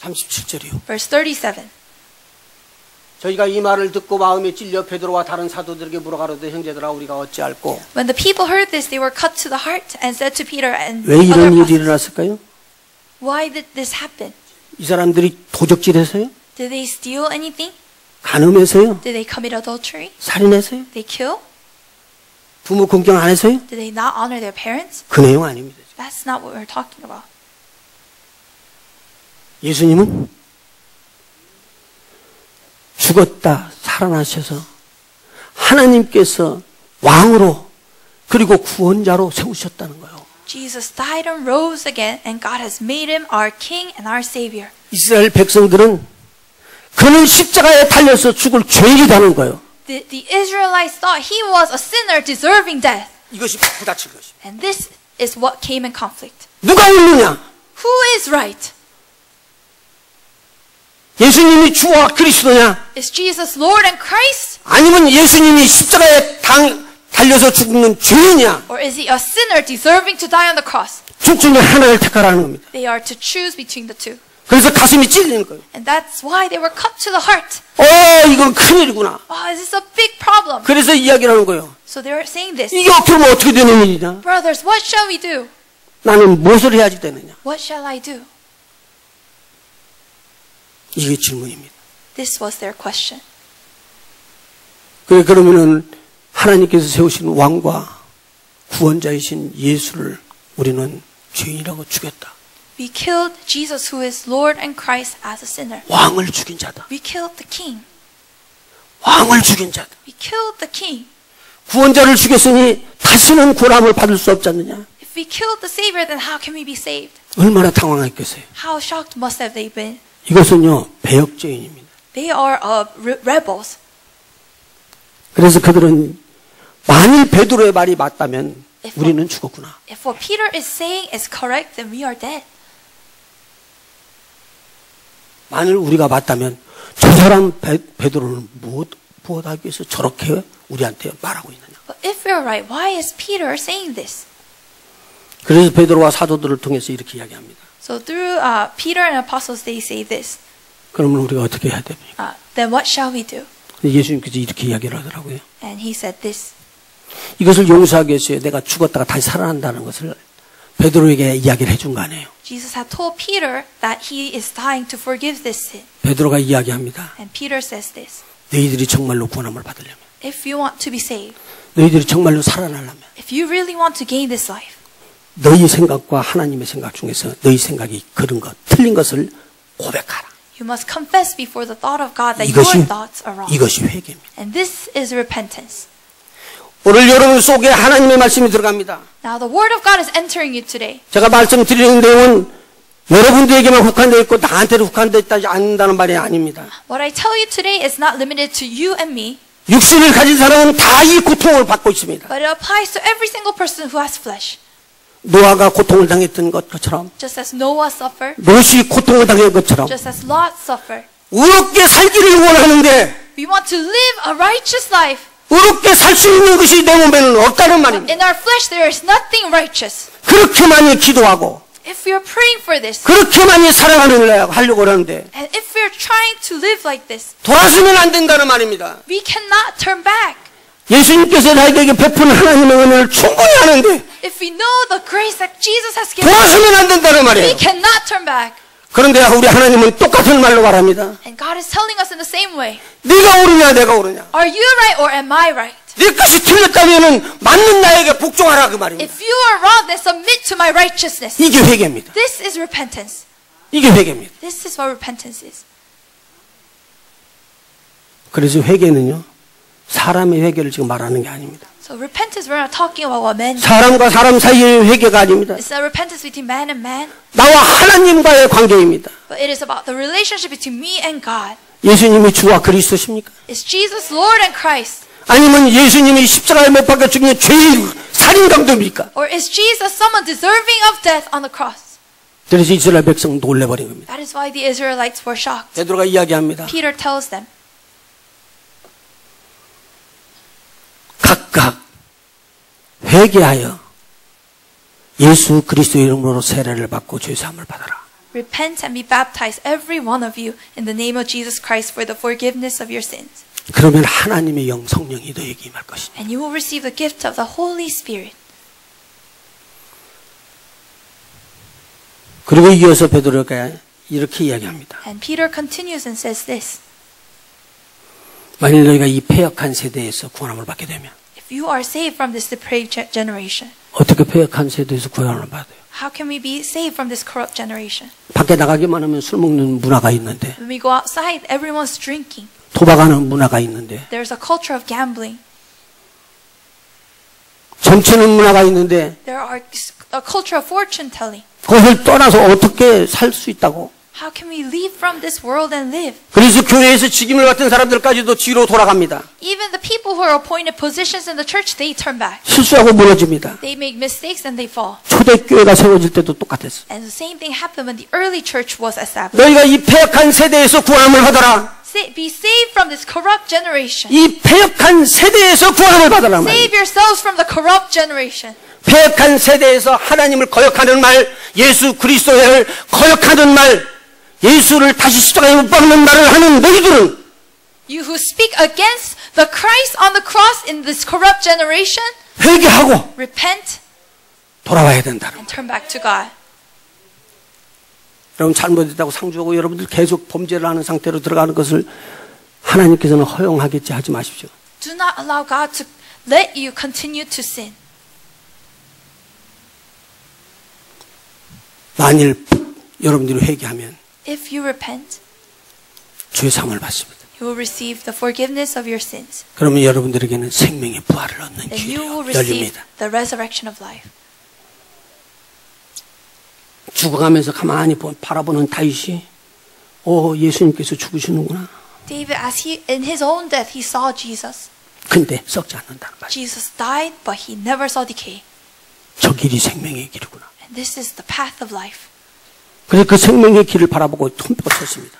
37절이요. Verse 37. 저희가 이 말을 듣고 마음에 찔려 베드로와 다른 사도들에게 물어가로되 형제들아 우리가 어찌할꼬. When the people heard this, they were cut to the heart and said to Peter and 왜 other 이런 일이 apostles, 일어났을까요? Why did this happen? 이 사람들이 도적질해서요? Did they steal anything? 간음해서요? Did they commit adultery? 살인해서요? Did they kill? 부모 공경 안 해서요? Did they not honor their parents? 그 내용 아닙니다. That's not what we're talking about. 예수님은 죽었다 살아나셔서 하나님께서 왕으로 그리고 구원자로 세우셨다는 거예요. Jesus died and rose again, and God has made him our King and our Savior. 이스라엘 백성들은 그는 십자가에 달려서 죽을 죄인이라는 거예요. The Israelites thought he was a sinner deserving death. 이것이 부딪힌 것입니다. And this is what came in conflict. 누가 옳느냐? Who is right? 예수님이 주와 그리스도냐? Is Jesus Lord and Christ? 아니면 예수님이 십자가에 달려서 죽는 죄인이냐? Or is he a sinner deserving to die on the cross? 둘 중에 하나를 택하라는 겁니다. They are to choose between the two. 그래서 가슴이 찔리는 거예요. And that's why they were cut to the heart. 이건 큰일이구나. Oh, this is a big problem. 그래서 이야기를 하는 거예요. So they were saying this. 이게 그러면 어떻게 되는 일이냐? Brothers, what shall we do? 나는 무엇을 해야지 되느냐? What shall I do? 이게 질문입니다. This was their question. 그러면은 하나님께서 세우신 왕과 구원자이신 예수를 우리는 죄인이라고 죽였다. We killed Jesus who is Lord and Christ as a sinner. 왕을 죽인 자다. We killed the king. 왕을 죽인 자다. We killed the king. 구원자를 죽였으니 다시는 구원함을 받을 수 없지 않느냐? If we killed the Savior, then how can we be saved? 얼마나 당황했겠어요. How shocked must have they been? 이것은요 배역죄인입니다. They are rebels. 그래서 그들은 만일 베드로의 말이 맞다면 우리는 죽었구나. If what Peter is saying is correct, then we are dead. 만일 우리가 맞다면 저 사람 베드로는 무엇하기 위해서 저렇게 우리한테 말하고 있느냐. But if we're right, why is Peter saying this? 그래서 베드로와 사도들을 통해서 이렇게 이야기합니다. So through Peter and apostles, they say this. 그러면 우리가 어떻게 해야 됩니까? Then what shall we do? 예수님께서 이렇게 이야기를 하더라고요. And he said this. 이것을 용서하기 위해서 내가 죽었다가 다시 살아난다는 것을 베드로에게 이야기를 해준 거 아니에요. Jesus had told Peter that he is dying to forgive this sin. 베드로가 이야기합니다. And Peter says this. 너희들이 정말로 구원함을 받으려면, If you want to be saved, 너희들이 정말로 살아나려면, if you really want to gain this life, 너희 생각과 하나님의 생각 중에서 너희 생각이 그른 것, 틀린 것을 고백하라. You must confess before the thought of God that your thoughts are wrong. 이것이 회개입니다. And this is repentance. 오늘 여러분 속에 하나님의 말씀이 들어갑니다. Now the word of God is entering you today. 제가 말씀드리는 내용은 여러분들에게만 국한되어 있고 나한테도 국한되어 있지 않는다는 말이 아닙니다. What I tell you today is not limited to you and me. 육신을 가진 사람은 다 이 고통을 받고 있습니다. But it applies to every single person who has flesh. 노아가 고통을 당했던 것처럼, Just as Noah suffered, 롯이 고통을 당한 것처럼, just as Lot suffered. 의롭게 살기를 원하는데 We want to live a righteous life. 의롭게 살 수 있는 것이 내 몸에는 없다는 말입니다. In our flesh there is nothing righteous. 그렇게 많이 기도하고 If we are praying for this, 그렇게 많이 하려고 하는데 and if we are trying to live like this, 돌아서면 안 된다는 말입니다. we cannot turn back. 예수님께서 나에게 베푼 하나님의 은혜를 충분히 하는데 If we know the grace that Jesus has given us, 돌아서면 안 된다는 말이에요. we cannot turn back. 그런데 우리 하나님은 똑같은 말로 말합니다. And God is telling us in the same way. 네가 옳으냐 내가 옳으냐. Are you right or am I right? 네 것이 틀렸다면 맞는 나에게 복종하라 그 말입니다. If you are wrong, then submit to my righteousness. 이게 회개입니다. This is repentance. 이게 회개입니다. This is what repentance is. 그래서 회개는요, 사람의 회개를 지금 말하는 게 아닙니다. So repentance, we're not talking about what men do. 사람과 사람 사이의 회개가 아닙니다. It's a repentance between man and man, 나와 하나님과의 관계입니다. but it is about the relationship between me and God. 예수님이 주와 그리스도십니까? Is Jesus Lord and Christ? 아니면 예수님이 십자가에 못 박혀 죽는 죄인 살인강도입니까? Or is Jesus someone deserving of death on the cross? 그래서 이스라엘 백성 놀래버린 겁니다. That is why the Israelites were shocked. 베드로가 이야기합니다. Peter tells them, 각각 회개하여 예수 그리스도의 이름으로 세례를 받고 죄 사함을 받아라. repent and be baptized, every one of you, in the name of Jesus Christ for the forgiveness of your sins. 그러면 하나님의 영 성령이 너에게 임할 것이다. And you will receive the gift of the Holy Spirit. 그리고 이어서 베드로가 이렇게 이야기합니다. And Peter continues and says this. 만일 너희가 이 패역한 세대에서 구원함을 받게 되면 If you are saved from this depraved generation, 어떻게 패역한 세대에서 구원함을 받아요? how can we be saved from this corrupt generation? 밖에 나가기만 하면 술 먹는 문화가 있는데 When we go outside, everyone's drinking. 도박하는 문화가 있는데 There's a culture of gambling. 점치는 문화가 있는데 There are a culture of fortune telling. 그것을 떠나서 어떻게 살 수 있다고? How can we leave from this world and live? 그래서 교회에서 직임을 맡은 사람들까지도 뒤로 돌아갑니다. Even the people who are appointed positions in the church, they turn back. 실수하고 무너집니다. They make mistakes and they fall. 초대교회가 세워질 때도 똑같았어. And the same thing happened when the early church was established. 너희가 이 패역한 세대에서 구원함을 받아라. Be saved from this corrupt generation. 이 패역한 세대에서 구원함을 받아라. Save yourselves from the corrupt generation. 패역한 세대에서 하나님을 거역하는 말, 예수 그리스도를 거역하는 말, 예수를 다시 십자가에 못 박는 말을 하는 너희들은 You who speak against the Christ on the cross in this corrupt generation, 회개하고 repent 돌아와야 된다. and turn back to God. 여러분 잘못했다고 상주하고 여러분들 계속 범죄를 하는 상태로 들어가는 것을 하나님께서는 허용하겠지 하지 마십시오. Do not allow God to let you continue to sin. 만일 여러분들이 회개하면 If you repent, 죄 사함을 받습니다. you will receive the forgiveness of your sins. 그러면 여러분들에게는 생명의 부활을 얻는 Then 길이 you will receive 열립니다. the resurrection of life. 죽어가면서 가만히 바라보는 다윗이 예수님께서 죽으시는구나. David, as he in his own death, he saw Jesus. 근데 썩지 않는다는 말. Jesus died, but he never saw decay. 저 길이 생명의 길이구나. And this is the path of life. 그래서 그 생명의 길을 바라보고 손뼉을 쳤습니다.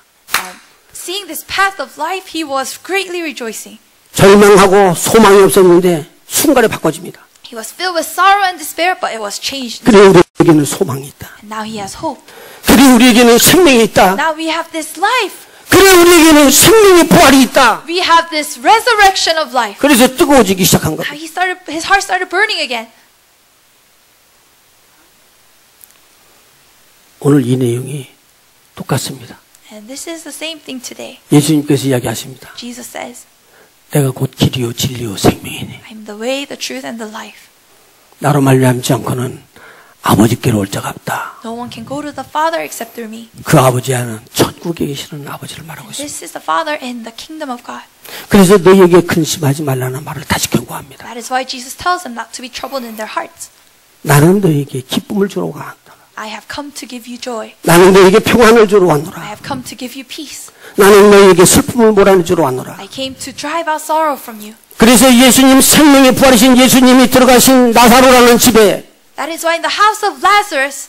Seeing this path of life, he was greatly rejoicing. 절망하고 소망이 없었는데 순간에 바꿔집니다. He was filled with sorrow and despair, but it was changed. 그래 우리에게는 소망이 있다. And now he has hope. 그래 우리에게는 생명이 있다. Now we have this life. 그래 우리에게는 생명의 부활이 있다. We have this resurrection of life. 그래서 뜨거워지기 시작한 것. How his heart started burning again. 오늘 이 내용이 똑같습니다. And this is the same thing today. 예수님께서 이야기하십니다. Jesus says, 내가 곧 길이요 진리요 생명이니 I'm the way, the truth, and the life. 나로 말미암지 않고는 아버지께로 올 자가 없다. No one can go to the Father except through me. 그 아버지는 천국에 계시는 아버지를 말하고 있습니다. This is the Father in the kingdom of God. 그래서 너희에게 근심하지 말라는 말을 다시 경고합니다. That is why Jesus tells them not to be troubled in their hearts. 나는 너희에게 기쁨을 주러 왔노라. I have come to give you joy. 나는 너희에게 평안을 주러 I 왔노라. have come to give you peace. 나는 너희에게 슬픔을 몰아내주러 왔노라. I came to drive out sorrow from you. 그래서 예수님 생명의 부활이신 예수님이 들어가신 나사로라는 집에 That is why in the house of Lazarus,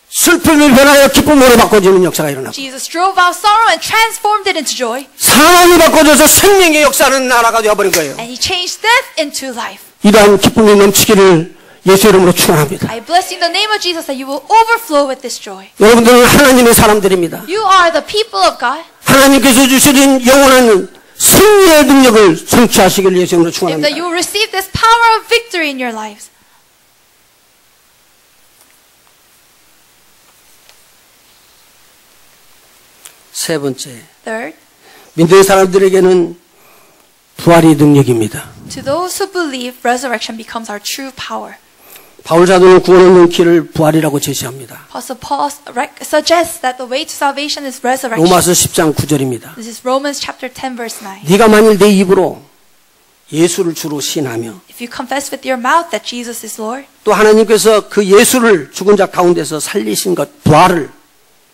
슬픔을 변하여 기쁨으로 바꿔주는 역사가 일어나고 Jesus drove out sorrow and transformed it into joy. 사망이 바꿔져서 생명의 역사는 나라가 되어버린 거예요. And he changed death into life. 이러한 기쁨이 넘치기를 예수 이름으로 축원합니다. I bless you in the name of Jesus that you will overflow with this joy. 여러분들은 하나님의 사람들입니다. You are the people of God. 하나님께서 주시는 영원한 승리의 능력을 성취하시기를 예수 이름으로 If 축원합니다. that you will receive this power of victory in your lives. 세 번째, Third, 믿는 사람들에게는 부활이 능력입니다. to those who believe, resurrection becomes our true power. 바울 사도는 구원 얻는 길을 부활이라고 제시합니다. Apostle Paul suggests that the way to salvation is resurrection. 로마서 10장 9절입니다. This is Romans chapter 10 verse 9. 네가 만일 내 입으로 예수를 주로 시인하며 If you confess with your mouth that Jesus is Lord, 또 하나님께서 그 예수를 죽은 자 가운데서 살리신 것 부활을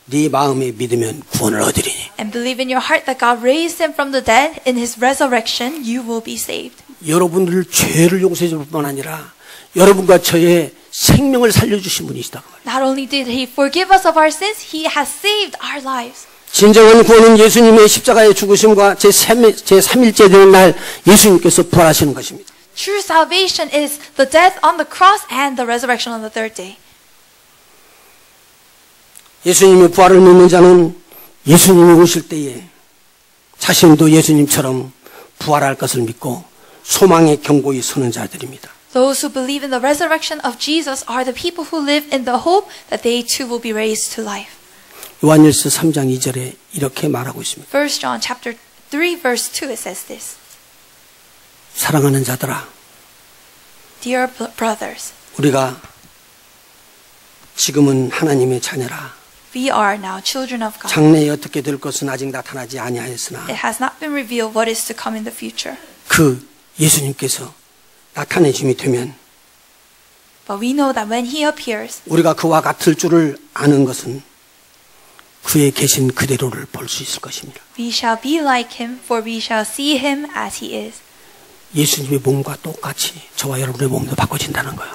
네 마음에 믿으면 구원을 얻으리니. and believe in your heart that God raised him from the dead in his resurrection, you will be saved. 여러분들 죄를 용서해 줄 뿐만 아니라 여러분과 저의 생명을 살려주신 분이시다. Not only did he forgive us of our sins, he has saved our lives. 진정한 구원은 예수님의 십자가의 죽으심과 제3일째 되는 날 예수님께서 부활하시는 것입니다. True salvation is the death on the cross and the resurrection on the third day. 예수님의 부활을 믿는 자는 예수님이 오실 때에 자신도 예수님처럼 부활할 것을 믿고 소망의 경고히 서는 자들입니다. Those who believe in the resurrection of Jesus are the people who live in the hope that they too will be raised to life. 요한일서 3장 2절에 이렇게 말하고 있습니다. 1 John chapter 3 verse 2 it says this. 사랑하는 자들아, Dear brothers, 우리가 지금은 하나님의 자녀라. we are now children of God. 장래에 어떻게 될 것은 아직 나타나지 아니하였으나 It has not been revealed what is to come in the future. 그 예수님께서 나타내심이 되면 But we know that when he appears, 우리가 그와 같을 줄을 아는 것은 그의 계신 그대로를 볼 수 있을 것입니다. we shall be like him, for we shall see him as he is. 예수님의 몸과 똑같이 저와 여러분의 몸도 바꿔진다는 거예요.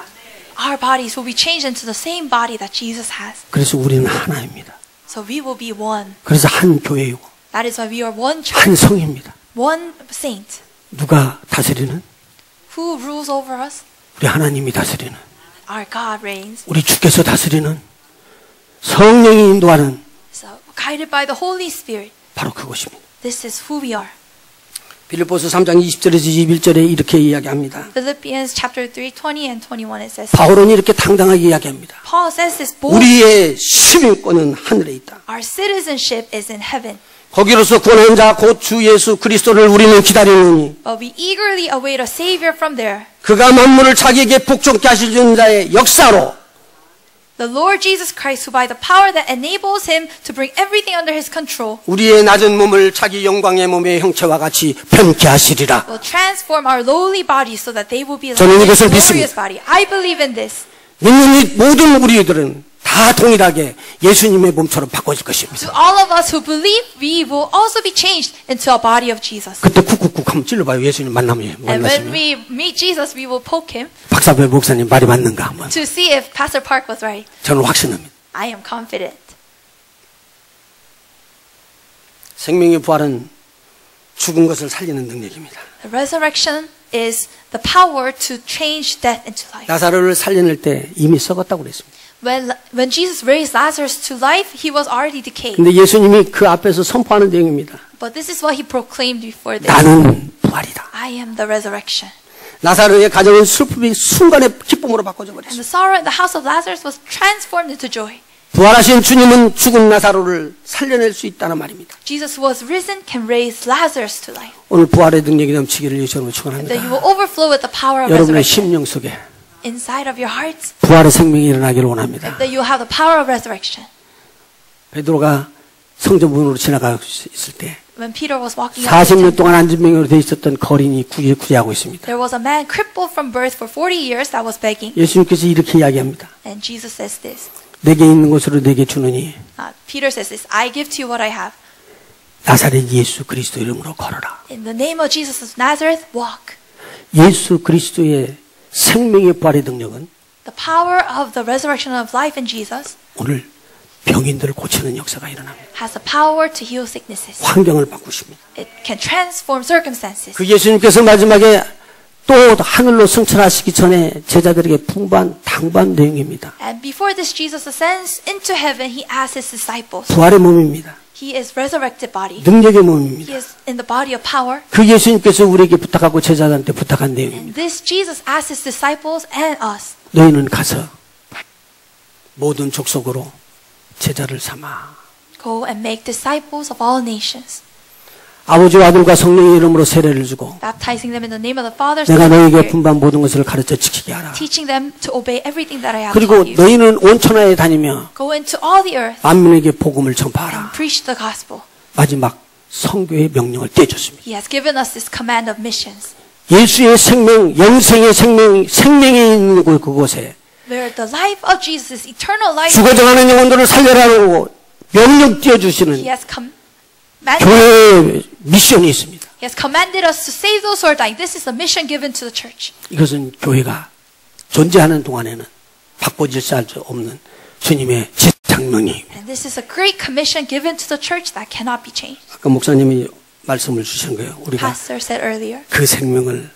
Our bodies will be changed into the same body that Jesus has. 그래서 우리는 하나입니다. So we will be one. 그래서 한 교회이고 That is why we are one church, 한 성입니다. one saint. 누가 다스리는? Who rules over us? 우리 하나님이 다스리는, Our God reigns. 우리 주께서 다스리는, 성령이 인도하는 So guided by the Holy Spirit, 바로 그것입니다. this is who we are. 빌립보서 3장 20절에서 21절에 이렇게 이야기합니다. Philippians chapter 3, 20 and 21 it says, 바울은 이렇게 당당하게 이야기합니다. Paul says this boldly, 우리의 시민권은 하늘에 있다. our citizenship is in heaven. 거기로서 구원한 자 곧 주 예수 그리스도를 우리는 기다리느니 But we eagerly await a Savior from there, 그가 만물을 자기에게 복종케 하시는 자의 역사로 the Lord Jesus Christ, who by the power that enables him to bring everything under his control, 우리의 낮은 몸을 자기 영광의 몸의 형체와 같이 변케 하시리라. will transform our lowly bodies so that they will be like 저는 his 이것을 glorious 믿습니다. body. I believe in this. 믿는 이 모든 우리들은 다 동일하게 예수님의 몸처럼 바꿔질 것입니다. To all of us who believe, we will also be changed into a body of Jesus. 그때 쿡쿡쿡 한번 찔러봐요. 예수님 And when 만나시면. we meet Jesus, we will poke him 박사배 목사님 말이 맞는가 한번. to see if Pastor Park was right. 저는 확신합니다. I am confident. 생명의 부활은 죽은 것을 살리는 능력입니다. The resurrection is the power to change death into life. 나사로를 살려낼 때 이미 썩었다고 그랬습니다. When Jesus raised Lazarus to life, he was already decayed. 근데 예수님이 그 앞에서 선포하는 내용입니다. But this is what he proclaimed before this. 나는 부활이다. I am the resurrection. 나사로의 가정은 슬픔이 순간에 기쁨으로 바꿔져 And 버렸습니다. the sorrow in the house of Lazarus was transformed into joy. 부활하신 주님은 죽은 나사로를 살려낼 수 있다는 말입니다. Jesus who was risen can raise Lazarus to life. 오늘 부활의 능력이 넘치기를 예수님으로 That you 축원합니다. will overflow with the power of 여러분의 resurrection. 심령 속에 inside of your hearts, 부활의 생명이 일어나기를 원합니다. that you will have the power of resurrection. 베드로가 성전문으로 지나가고 있을 때 When Peter was walking out, 40년 동안 안진병으로 돼 있었던 거린이 구제하고 있습니다. there was a man crippled from birth for 40 years that was begging. 예수님께서 이렇게 이야기합니다. And Jesus says this. 내게 있는 것으로 내게 주느니 Peter says this. I give to you what I have. 나사렛 예수 그리스도 이름으로 걸어라. In the name of Jesus of Nazareth, walk. 예수 그리스도의 생명의 부활의 능력은 The power of the resurrection of life in Jesus 오늘 병인들을 고치는 역사가 일어납니다. has the power to heal sicknesses. 환경을 바꾸십니다. It can transform circumstances. 그 예수님께서 마지막에 또 하늘로 승천하시기 전에 제자들에게 당부한 내용입니다. And before this, Jesus ascends into heaven. He asks his disciples. 부활의 몸입니다. He is resurrected body. 능력의 He 몸입니다. is in the body of power. 그 예수님께서 우리에게 부탁하고 제자들한테 부탁한 내용입니다. And this Jesus asks his disciples and us. 너희는 가서 모든 족속으로 제자를 삼아 Go and make disciples of all nations, 아버지와 아들과 성령의 이름으로 세례를 주고 baptizing them in the name of the Father, 내가 Son, and 너희에게 Spirit, 분반 모든 것을 가르쳐 지키게 하라. teaching them to obey everything that I have 그리고 taught you. 너희는 온 천하에 다니며 Go into all the earth 만민에게 복음을 and 전파하라. preach the gospel. 마지막 선교의 명령을 떼줬습니다. He has given us this command of missions, 예수의 생명, 영생의 생명이 있는 그곳에 where the life of Jesus is eternal life. 죽어져가는 영혼들을 살려라고 명령 He 띄워주시는 has commanded 교회의 미션이 있습니다. He has commanded us to save those who are dying. This is the mission given to the church. 이것은 교회가 존재하는 동안에는 바꿔질 수 없는 주님의 지상명이. And this is a great commission given to the church that cannot be changed. 아까 목사님이 말씀을 주신 거예요. 우리가 Pastor said earlier, 그 생명을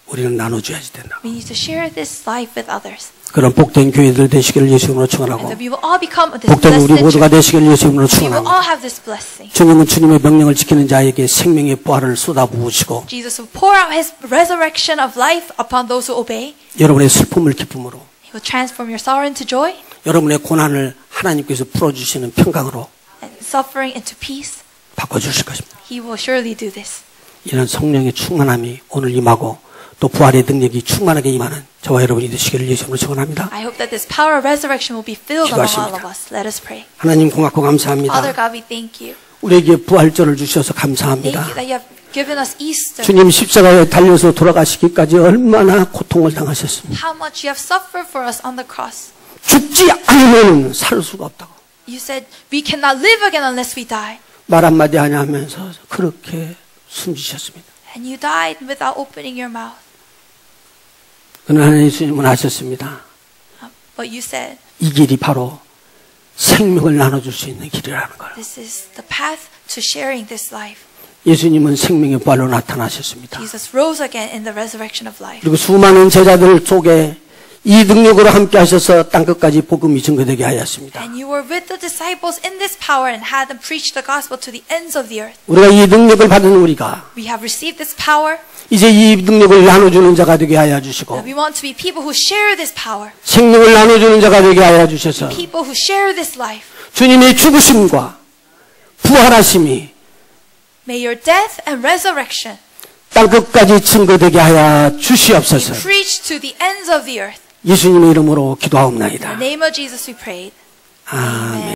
우리는 나눠줘야지 된다. we need to share this life with others. 그런 복된 교회들 되시기를 예수님으로 축원하고 And that we will all become this 복된 우리 blessed 모두가 church. 되시기를 예수님으로 We will all 축원합니다. have this blessing. 주님은 주님의 명령을 지키는 자에게 생명의 부활을 쏟아부으시고 Jesus will pour out his resurrection of life upon those who obey. 여러분의 슬픔을 기쁨으로 He will transform your sorrow into joy 여러분의 고난을 하나님께서 풀어주시는 평강으로 and suffering into peace. 바꿔주실 것입니다. He will surely do this. 이런 성령의 충만함이 오늘 임하고 또 부활의 능력이 충만하게 임하는 저와 여러분이 되시기를 예수님으로 축원합니다. I hope that this power of resurrection will be filled among all of us. Let us pray. 하나님 고맙고 Father 감사합니다. God, we thank you. 우리에게 부활절을 주셔서 Thank 감사합니다. you that you have given us Easter. 주님 십자가에 달려서 돌아가시기까지 얼마나 고통을 당하셨습니까? How much you have suffered for us on the cross. 죽지 않으면 살 수가 없다고. You said we cannot live again unless we die. 말 한마디 안 하면서 그렇게 숨지셨습니다. And you died without opening your mouth. 그러나 예수님은 아셨습니다. But you said 이 길이 바로 생명을 나눠줄 수 있는 길이라는 걸. this is the path to sharing this life. 예수님은 생명의 부활로 나타나셨습니다. Jesus rose again in the resurrection of life. 그리고 수많은 제자들 속에 이 능력으로 함께 하셔서 땅끝까지 복음이 증거되게 하였습니다. And you were with the disciples in this power and had them preach the gospel to the ends of the earth. 우리가 이 능력을 받은 우리가 We have received this power. 이제 이 능력을 나눠주는 자가 되게 하여 주시고 We want to be people who share this power. 생명을 나눠주는 자가 되게 하여 주셔서 People who share this life. 주님의 죽으심과 부활하심이 May your death and resurrection 땅끝까지 증거되게 하여 be 주시옵소서. preached to the ends of the earth. 예수님의 이름으로 In 기도하옵나이다. the name of Jesus we prayed. 아멘.